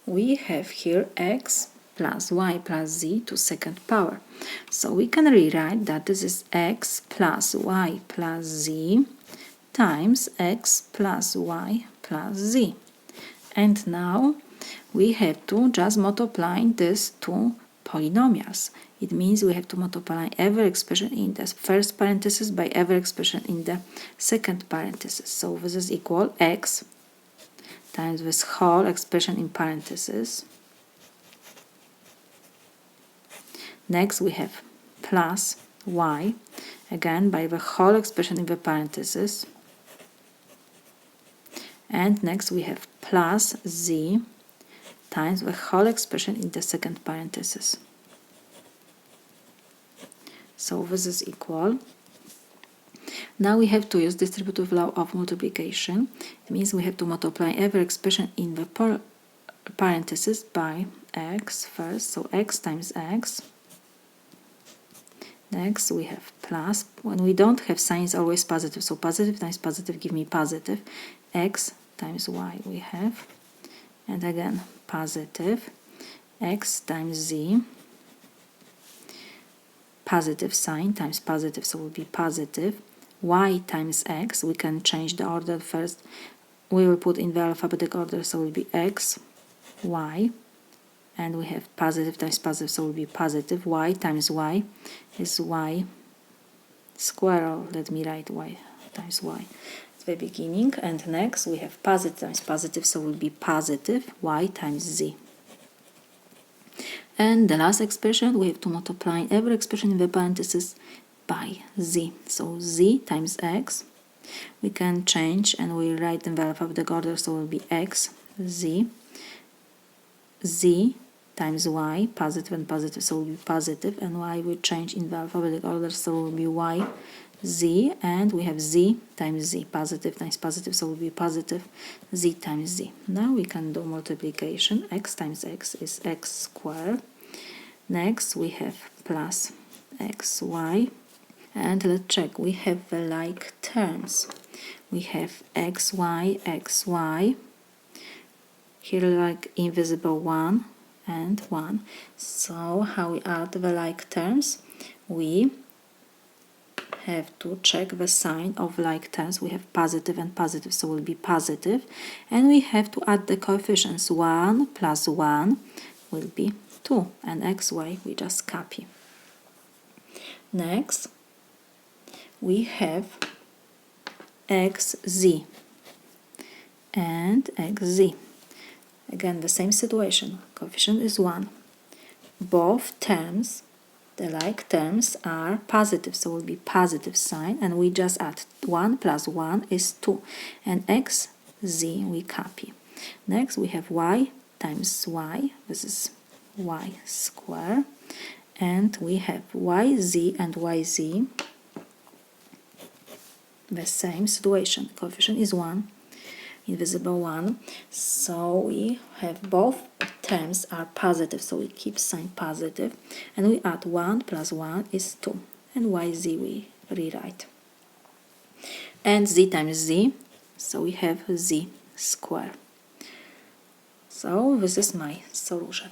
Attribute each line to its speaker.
Speaker 1: we have here x plus y plus z to second power. So we can rewrite that this is x plus y plus z times x plus y plus z. And now we have to just multiply these two polynomials. It means we have to multiply every expression in the first parenthesis by every expression in the second parenthesis. So this is equal x times this whole expression in parentheses. Next we have plus y, again by the whole expression in the parentheses. And next we have plus z times the whole expression in the second parenthesis. So this is equal. Now we have to use distributive law of multiplication. It means we have to multiply every expression in the parentheses by x first. So x times x. Next we have plus. When we don't have sign, it's always positive. So positive times positive give me positive. X times y we have. And again positive. X times z. Positive sign times positive, so it will be positive. Y times x, we can change the order first. We will put in the alphabetic order, so it will be x, y. And we have positive times positive, so it will be positive. Y times y is y square, or let me write y times y at the beginning. And next we have positive times positive, so it will be positive y times z. And the last expression, we have to multiply every expression in the parentheses by z. So z times x, we can change and we write in the alphabetic order, so it will be x, z, z times y, positive and positive, so it will be positive, and y will change in the alphabetic order, so it will be y, z, and we have z times z, positive times positive, so it will be positive, z times z. Now we can do multiplication. X times x is x squared. Next we have plus xy, and let's check, we have the like terms. We have xy, xy, here like invisible 1 and 1. So how we add the like terms? We have to check the sign of like terms. We have positive and positive, so it will be positive, and we have to add the coefficients. 1 plus 1 will be 2, and xy we just copy. Next we have xz and xz. Again the same situation, coefficient is 1. Both terms, the like terms, are positive, so it will be positive sign, and we just add 1 plus 1 is 2, and xz we copy. Next we have y times y, this is y square, and we have yz and yz, the same situation, coefficient is 1, invisible 1, so we have both terms are positive, so we keep sign positive, and we add 1 plus 1 is 2, and yz we rewrite. And z times z, so we have z square. So this is my solution.